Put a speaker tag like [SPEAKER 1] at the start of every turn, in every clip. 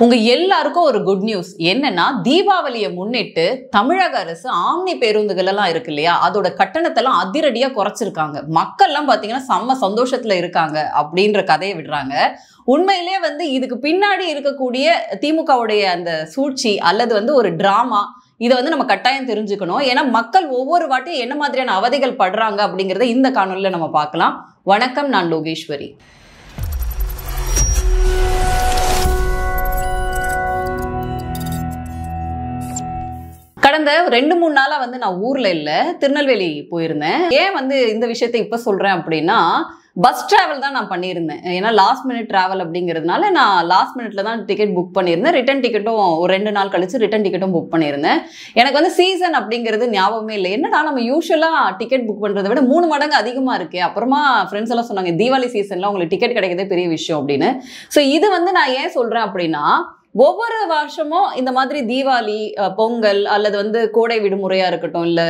[SPEAKER 1] உங்க எல்லாருக்கும் ஒரு குட் நியூஸ் என்னன்னா, தீபாவளியை முன்னிட்டு தமிழக அரசு ஆம்னி பேருந்துகள் எல்லாம் இருக்கு இல்லையா, அதோட கட்டணத்தை எல்லாம் அதிரடியா குறைச்சிருக்காங்க. மக்கள் எல்லாம் பாத்தீங்கன்னா செம்ம சந்தோஷத்துல இருக்காங்க அப்படின்ற கதையை விடுறாங்க. உண்மையிலேயே இதுக்கு பின்னாடி இருக்கக்கூடிய திமுகவுடைய அந்த சூழ்ச்சி அல்லது ஒரு டிராமா, இதை நம்ம கட்டாயம் தெரிஞ்சுக்கணும். ஏன்னா மக்கள் ஒவ்வொரு வாட்டியும் என்ன மாதிரியான அவதிகள் படுறாங்க அப்படிங்கறத இந்த காணொலியில நம்ம பார்க்கலாம். வணக்கம், நான் லோகேஸ்வரி. கடந்த 2-3 நாளா நான் ஊர்ல இல்ல, திருநெல்வேலி போயிருந்தேன். ஏன் இந்த விஷயத்தை இப்ப சொல்றேன் அப்படின்னா, பஸ் டிராவல் தான் நான் பண்ணியிருந்தேன். ஏன்னா லாஸ்ட் மினிட் டிராவல் அப்படிங்கிறதுனால நான் லாஸ்ட் மினிட்ல தான் டிக்கெட் புக் பண்ணியிருந்தேன். ரிட்டன் டிக்கெட்டும் ஒரு 2 நாள் கழிச்சு ரிட்டன் டிக்கெட்டும் புக் பண்ணியிருந்தேன். எனக்கு சீசன் அப்படிங்கிறது ஞாபகமே இல்லை. என்னடா நம்ம யூஸ்வலா டிக்கெட் புக் பண்றதை விட 3 மடங்கு அதிகமா இருக்கு. அப்புறமா ஃப்ரெண்ட்ஸ் எல்லாம் சொன்னாங்க, தீபாவளி சீசன்ல உங்களுக்கு டிக்கெட் கிடைக்கிறதே பெரிய விஷயம் அப்படின்னு. ஸோ இது நான் ஏன் சொல்றேன் அப்படின்னா, ஒவ்வொரு வருஷமும் இந்த மாதிரி தீபாவளி, பொங்கல் அல்லது கோடை விடுமுறையா இருக்கட்டும், இல்ல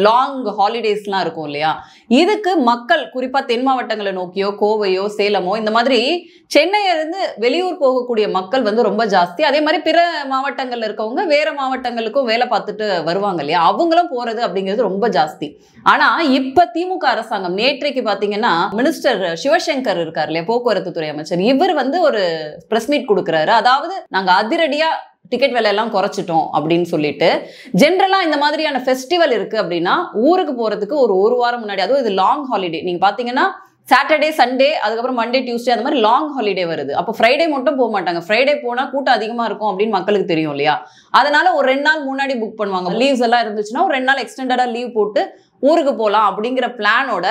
[SPEAKER 1] லாங் ஹாலிடேஸ்லாம் இருக்கும் இல்லையா, இதுக்கு மக்கள் குறிப்பா தென் மாவட்டங்களை நோக்கியோ கோவையோ சேலமோ இந்த மாதிரி சென்னையிலிருந்து வெளியூர் போகக்கூடிய மக்கள் ரொம்ப ஜாஸ்தி. அதே மாதிரி பிற மாவட்டங்கள்ல இருக்கவங்க வேற மாவட்டங்களுக்கும் வேலை பார்த்துட்டு வருவாங்க இல்லையா, அவங்களும் போறது அப்படிங்கிறது ரொம்ப ஜாஸ்தி. ஆனா இப்ப திமுக அரசாங்கம் நேற்றைக்கு பாத்தீங்கன்னா, மினிஸ்டர் சிவசங்கர் இருக்கார் இல்லையா, போக்குவரத்து துறை அமைச்சர், இவர் ஒரு பிரஸ் மீட் கொடுக்கிறாரு. அதாவது நாங்க அதிரடியா டிக்கெட் விலை எல்லாம் குறைச்சிட்டோம் அப்படின்னு சொல்லிட்டு, ஜென்ரலா இந்த மாதிரியான ஃபெஸ்டிவல் இருக்கு அப்படின்னா ஊருக்கு போறதுக்கு ஒரு வாரம் முன்னாடி, அதுவும் இது லாங் ஹாலிடே, நீங்க பாத்தீங்கன்னா சாட்டர்டே சண்டே அதுக்கப்புறம் மண்டே டியூஸ்டே அந்த மாதிரி லாங் ஹாலிடே வருது. அப்போ ஃப்ரைடே மட்டும் போக மாட்டாங்க. ஃப்ரைடே போனா கூட்டம் அதிகமா இருக்கும் அப்படின்னு மக்களுக்கு தெரியும் இல்லையா, அதனால ஒரு 2 நாள் முன்னாடி புக் பண்ணுவாங்க. லீவ்ஸ் எல்லாம் இருந்துச்சுன்னா ஒரு 2 நாள் எக்ஸ்டெண்டடா லீவ் போட்டு ஊருக்கு போகலாம் அப்படிங்கிற பிளானோட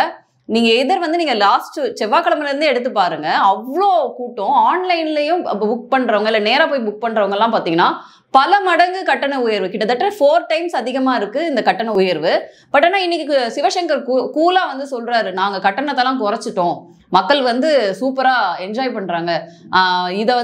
[SPEAKER 1] நீங்க நீங்க லாஸ்ட் செவ்வாய்க்கிழமையில இருந்தே எடுத்து பாருங்க, அவ்வளோ கூட்டம். ஆன்லைன்லயும் புக் பண்றவங்க இல்ல நேரா போய் புக் பண்றவங்க எல்லாம் பாத்தீங்கன்னா பல மடங்கு கட்டண உயர்வு, கிட்டத்தட்ட 4 டைம்ஸ் அதிகமா இருக்கு இந்த கட்டண உயர்வு. பட் ஆனா இன்னைக்கு சிவசங்கர் கூலா சொல்றாரு, நாங்க கட்டணத்தெல்லாம் குறைச்சிட்டோம், மக்கள் சூப்பரா என்ஜாய் பண்றாங்க, இதை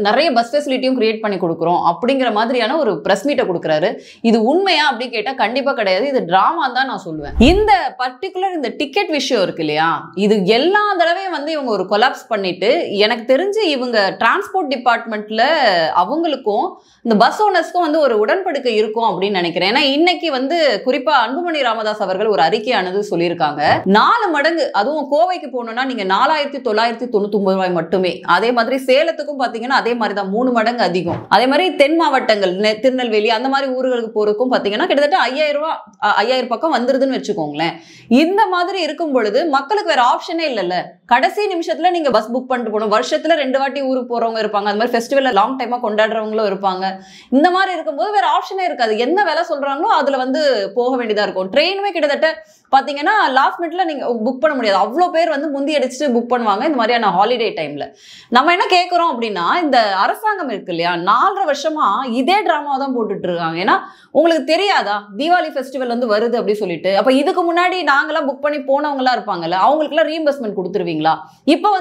[SPEAKER 1] நிறைய பஸ் ஃபெசிலிட்டியும் கிரியேட் பண்ணி கொடுக்குறோம் அப்படிங்கிற மாதிரியான ஒரு பிரஸ் மீட்டை கொடுக்குறாரு. இது உண்மையா அப்படி கேட்டா கண்டிப்பா கிடையாது, இது டிராமா தான் நான் சொல்லுவேன். இந்த பர்டிகுலர் இந்த டிக்கெட் விஷயம் இருக்கு இல்லையா, இது எல்லா தடவையும் இவங்க ஒரு கொலாப்ஸ் பண்ணிட்டு, எனக்கு தெரிஞ்சு இவங்க டிரான்ஸ்போர்ட் டிபார்ட்மெண்ட்ல அவங்களுக்கும் இந்த பஸ் ஓனர்ஸ்க்கும் ஒரு உடன்படிக்கை இருக்கும் அப்படின்னு நினைக்கிறேன். ஏன்னா இன்னைக்கு குறிப்பா அன்புமணி ராமதாஸ் அவர்கள் ஒரு அறிக்கையானது சொல்லியிருக்காங்க. 4 மடங்கு, அதுவும் கோவைக்கு போகணும்னா நீங்க 4999 ரூபாய் மட்டுமே. அதே மாதிரி சேலத்துக்கும் பாத்தீங்கன்னா அதே மாதிரி தான், 3 மடங்கு அதிகம். அதே மாதிரி தென் மாவட்டங்கள் திருநெல்வேலி அந்த மாதிரி ஊர்களுக்கு போறதுக்கும் பாத்தீங்கன்னா கிட்டத்தட்ட 5000 பக்கம் வந்துருதுன்னு வச்சுக்கோங்களேன். இந்த மாதிரி இருக்கும் பொழுது மக்களுக்கு வேற ஆப்ஷனே இல்லைல்ல. கடைசி நிமிஷத்துல நீங்க பஸ் புக் பண்ணிட்டு போகணும். வருஷத்துல 2 வாட்டி ஊருக்கு போறவங்க இருப்பாங்க, அந்த மாதிரி ஃபெஸ்டிவல் லாங் டைமா கொண்டாடுறவங்களும் இருப்பாங்க. இந்த மாதிரி இருக்கும்போது வேற ஆப்ஷனே இருக்காது. என்ன வேலை சொல்றாங்களோ அதுல போக வேண்டியதா இருக்கும். ட்ரெயினுமே கிட்டத்தட்ட பாத்தீங்கன்னா லாஸ்ட் மினிட்ல நீங்க புக் பண்ண முடியாது. அவ்வளோ பேர் முந்தி அடிச்சுட்டு புக் பண்ணுவாங்க இந்த மாதிரியான ஹாலிடே டைம்ல. நம்ம என்ன கேட்கிறோம் அப்படின்னா, இந்த அரசாங்கம் இருக்கு இல்லையா, 4.5 வருஷமா இதே டிராமா தான் போட்டுட்டு இருக்காங்க. ஏன்னா உங்களுக்கு தெரியாதா தீபாவளி ஃபெஸ்டிவல் வருது அப்படி சொல்லிட்டு, அப்ப இதுக்கு முன்னாடி நாங்கெல்லாம் புக் பண்ணி போனவங்க எல்லாம் இருப்பாங்கல்ல, அவங்களுக்கு எல்லாம் ரீஎம்பர்ஸ்மெண்ட் கொடுத்துருவீங்களா? இப்ப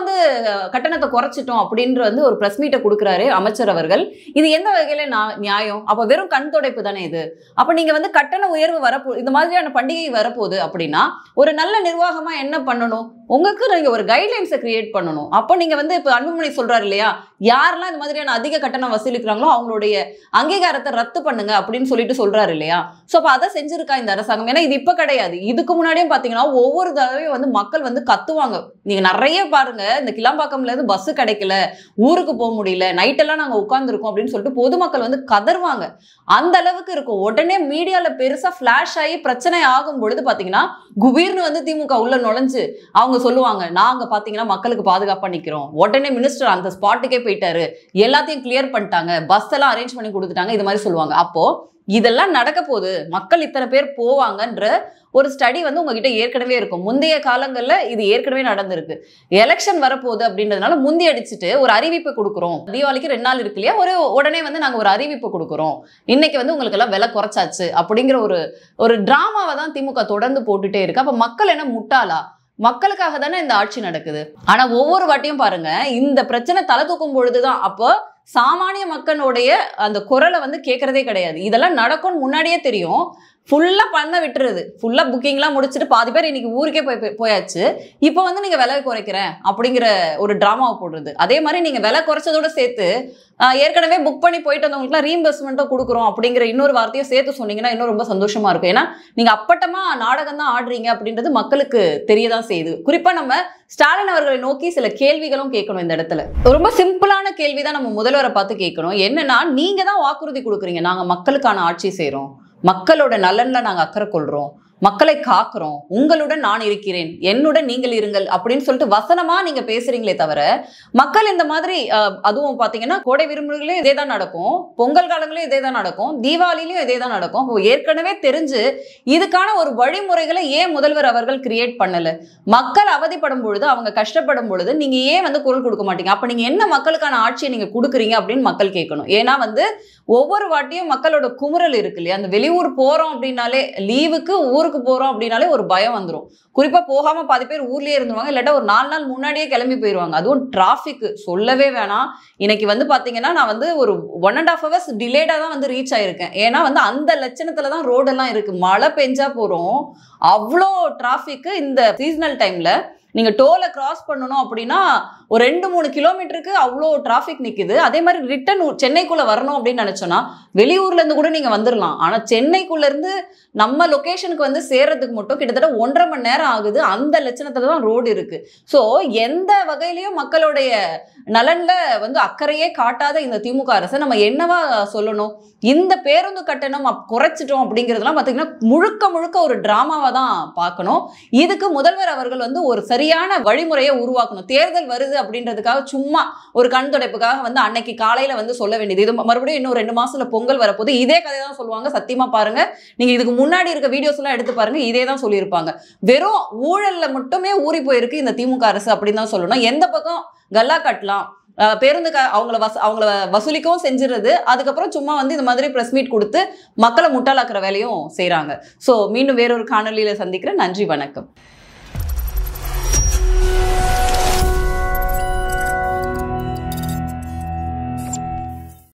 [SPEAKER 1] கட்டணத்தை குறைச்சிட்டோம் அப்படின்னு ஒரு பிரஸ் மீட்டை கொடுக்குறாரு அமைச்சர் அவர்கள். இது எந்த வகையில நியாயம்? அப்ப வெறும் கண் துடைப்பு தானே இது. அப்ப நீங்க கட்டண உயர்வு வரப்போ, இந்த மாதிரியான பண்டிகை வரப்போகுது அப்படின்னா ஒரு நல்ல நிர்வாகமா என்ன பண்ணணும்? உங்களுக்கு நீங்க ஒரு கைட்லைன்ஸை கிரியேட் பண்ணணும். அப்போ நீங்க இப்ப அன்புமணி சொல்றாரு இல்லையா, யாரெல்லாம் இந்த மாதிரியான அதிக கட்டணம் வசூலிக்கிறாங்களோ அவங்களுடைய அங்கீகாரத்தை ரத்து பண்ணுங்க அப்படின்னு சொல்லிட்டு சொல்றாரு இல்லையா. சோ அப்ப அதை செஞ்சிருக்கா இந்த அரசாங்கம்? ஏன்னா இது இப்ப கிடையாது, இதுக்கு முன்னாடியும் பாத்தீங்கன்னா ஒவ்வொரு தடவையும் மக்கள் கத்துவாங்க. நீங்க நிறைய பாருங்க, இந்த கிளாம்பாக்கம்ல இருந்து பஸ் கிடைக்கல, ஊருக்கு போக முடியல, நைட் எல்லாம் நாங்க உட்கார்ந்து இருக்கோம் அப்படின்னு சொல்லிட்டு பொதுமக்கள் கதறுவாங்க. அந்த அளவுக்கு இருக்கும். உடனே மீடியால பெருசா பிளாஷ் ஆகி பிரச்சனை ஆகும் பொழுது பாத்தீங்கன்னா குபீர்னு திமுக உள்ள நுழைஞ்சு அவங்க சொல்லுவாங்க, நாங்க பாத்தீங்கன்னா மக்களுக்கு பாதுகாப்பா நிக்கிறோம். உடனே மினிஸ்டர் அந்த ஸ்பாட்டுக்கே போயிட்டாரு, எல்லாத்தையும் கிளியர் பண்ணிட்டாங்க, பஸ் எல்லாம் அரேஞ்ச் பண்ணி கொடுத்துட்டாங்க, இது மாதிரி சொல்லுவாங்க. அப்போ இதெல்லாம் நடக்க போகுது, மக்கள் இத்தனை பேர் போவாங்கன்ற ஒரு ஸ்டடி உங்ககிட்ட ஏற்கனவே இருக்கும். முந்தைய காலங்கள்ல இது ஏற்கனவே நடந்திருக்கு. எலெக்ஷன் வரப்போகுது அப்படின்றதுனால முந்தி அடிச்சுட்டு ஒரு அறிவிப்பு கொடுக்குறோம், தீபாவளிக்கு 2 நாள் இருக்கு இல்லையா, உடனே நாங்க ஒரு அறிவிப்பு கொடுக்குறோம், இன்னைக்கு உங்களுக்கு எல்லாம் விலை குறைச்சாச்சு அப்படிங்கிற ஒரு டிராமாவை தான் திமுக தொடர்ந்து போட்டுட்டே இருக்கு. அப்ப மக்கள் என்ன முட்டாளா? மக்களுக்காக தானே இந்த ஆட்சி நடக்குது. ஆனா ஒவ்வொரு வாட்டியும் பாருங்க, இந்த பிரச்சனை தலை தூக்கும் பொழுதுதான் அப்போ சாமானிய மக்களுடைய அந்த குரலை கேட்கறதே கிடையாது. இதெல்லாம் நடக்கும்னு முன்னாடியே தெரியும். ஃபுல்லா பண்ண விட்டுருது. ஃபுல்லா புக்கிங்லாம் முடிச்சுட்டு பாதி பேர் இன்னைக்கு ஊருக்கே போயாச்சு. இப்போ வந்து நீங்க விலை குறைக்கிறேன் அப்படிங்கிற ஒரு டிராமாவை போடுறது. அதே மாதிரி நீங்க விலை குறைச்சதோட சேர்த்து ஏற்கனவே புக் பண்ணி போயிட்டு வந்தவங்களுக்குலாம் ரீஇம்பர்ஸ்மெண்ட்டும் கொடுக்குறோம் அப்படிங்கிற இன்னொரு வார்த்தையும் சேர்த்து சொன்னீங்கன்னா இன்னும் ரொம்ப சந்தோஷமா இருக்கும். ஏன்னா நீங்க அப்பட்டமா நாடகம் தான் ஆடுறீங்க அப்படின்றது மக்களுக்கு தெரியதான் செய்யுது. குறிப்பா நம்ம ஸ்டாலின் அவர்களை நோக்கி சில கேள்விகளும் கேட்கணும். இந்த இடத்துல ரொம்ப சிம்பிளான கேள்விதான் நம்ம முதல்வரை பார்த்து கேட்கணும். என்னன்னா, நீங்க தான் வாக்குறுதி கொடுக்குறீங்க, நாங்க மக்களுக்கான ஆட்சி செய்றோம், மக்களோட நலன்ல நாங்க அக்கறை கொள்றோம், மக்களை காக்குறோம், உங்களுடன் நான் இருக்கிறேன், என்னுடன் நீங்கள் இருங்கள் அப்படின்னு சொல்லிட்டு வசனமா நீங்க பேசுறீங்களே தவிர, மக்கள் இந்த மாதிரி அதுவும் பாத்தீங்கன்னா கோடை விடுமுறைகளையும் இதே தான் நடக்கும், பொங்கல் காலங்களையும் இதே தான் நடக்கும், தீபாவளியிலையும் இதே தான் நடக்கும். ஏற்கனவே தெரிஞ்சு இதுக்கான ஒரு வழிமுறைகளை ஏன் முதல்வர் அவர்கள் கிரியேட் பண்ணல? மக்கள் அவதிப்படும் பொழுது, அவங்க கஷ்டப்படும் பொழுது நீங்க ஏன் வந்து குரல் கொடுக்க மாட்டீங்க? அப்ப நீங்க என்ன மக்களுக்கான ஆட்சியை நீங்க கொடுக்குறீங்க அப்படின்னு மக்கள் கேட்கணும். ஏன்னா வந்து ஒவ்வொரு வாட்டியும் மக்களோட குமுறல் இருக்கு இல்லையா? அந்த வெளியூர் போறோம் அப்படின்னாலே, லீவுக்கு ஊருக்கு போறோம் அப்படின்னாலே ஒரு பயம் வந்துடும். குறிப்பா போகாம பாதி பேர் ஊர்லயே இருந்துருவாங்க, இல்லாட்டா ஒரு 4 நாள் முன்னாடியே கிளம்பி போயிருவாங்க. அதுவும் டிராபிக் சொல்லவே வேணாம். இன்னைக்கு வந்து பாத்தீங்கன்னா நான் வந்து ஒரு 1.5 hours டிலேடா தான் வந்து ரீச் ஆயிருக்கேன். ஏன்னா வந்து அந்த லட்சணத்துல தான் ரோடெல்லாம் இருக்கு. மழை பெஞ்சா போறோம், அவ்வளோ டிராபிக். இந்த சீசனல் டைம்ல நீங்க டோலை கிராஸ் பண்ணணும் அப்படின்னா ஒரு 2-3 கிலோமீட்டருக்கு அவ்வளோ டிராபிக் நிக்குது. அதே மாதிரி ரிட்டன் சென்னைக்குள்ள வரணும் அப்படின்னு நினைச்சோன்னா வெளியூர்ல இருந்து கூட நீங்க வந்துடலாம். ஆனா சென்னைக்குள்ள இருந்து நம்ம லொகேஷனுக்கு வந்து சேர்றதுக்கு மட்டும் கிட்டத்தட்ட 1.5 மணி நேரம் ஆகுது. அந்த லட்சணத்துல தான் ரோடு இருக்கு. ஸோ எந்த வகையிலையும் மக்களுடைய நலன்ல வந்து அக்கறையே காட்டாத இந்த திமுக அரசை நம்ம என்னவா சொல்லணும்? இந்த பேருந்து கட்டணம் குறைச்சிட்டோம் அப்படிங்கிறதுலாம் பார்த்தீங்கன்னா முழுக்க முழுக்க ஒரு டிராமாவை தான் பார்க்கணும். இதுக்கு முதல்வர் அவர்கள் வந்து ஒரு சரியான வழிமுறையை உருவாக்கணும். தேர்தல் வருது அப்படின்றதுக்காக சும்மா ஒரு கண் துடைப்புக்காக வந்து அன்னைக்கு காலையில வந்து சொல்ல வேண்டியது, இது மறுபடியும் இன்னும் 2 மாசத்துல பொங்கல் வரப்போது இதே கதை தான் சொல்லுவாங்க. சத்தியமா பாருங்க, நீங்க இதுக்கு முன்னாடி இருக்க வீடியோஸ் எல்லாம் எடுத்து பாருங்க, இதே தான் சொல்லியிருப்பாங்க. வெறும் ஊழல்ல மட்டுமே ஊறி போயிருக்கு இந்த திமுக அரசு அப்படின்னு தான் சொல்லணும். எந்த பக்கம் கல்லா கட்டலாம், பேருந்து அவங்கள வசூலிக்கவும் செஞ்சிருது, அதுக்கப்புறம் சும்மா வந்து இந்த மாதிரி பிரஸ் மீட் கொடுத்து மக்களை முட்டாளாக்குற வேலையும் செய்யறாங்க. ஸோ மீண்டும் வேறொரு காணொலியில சந்திக்கிறேன். நன்றி, வணக்கம்.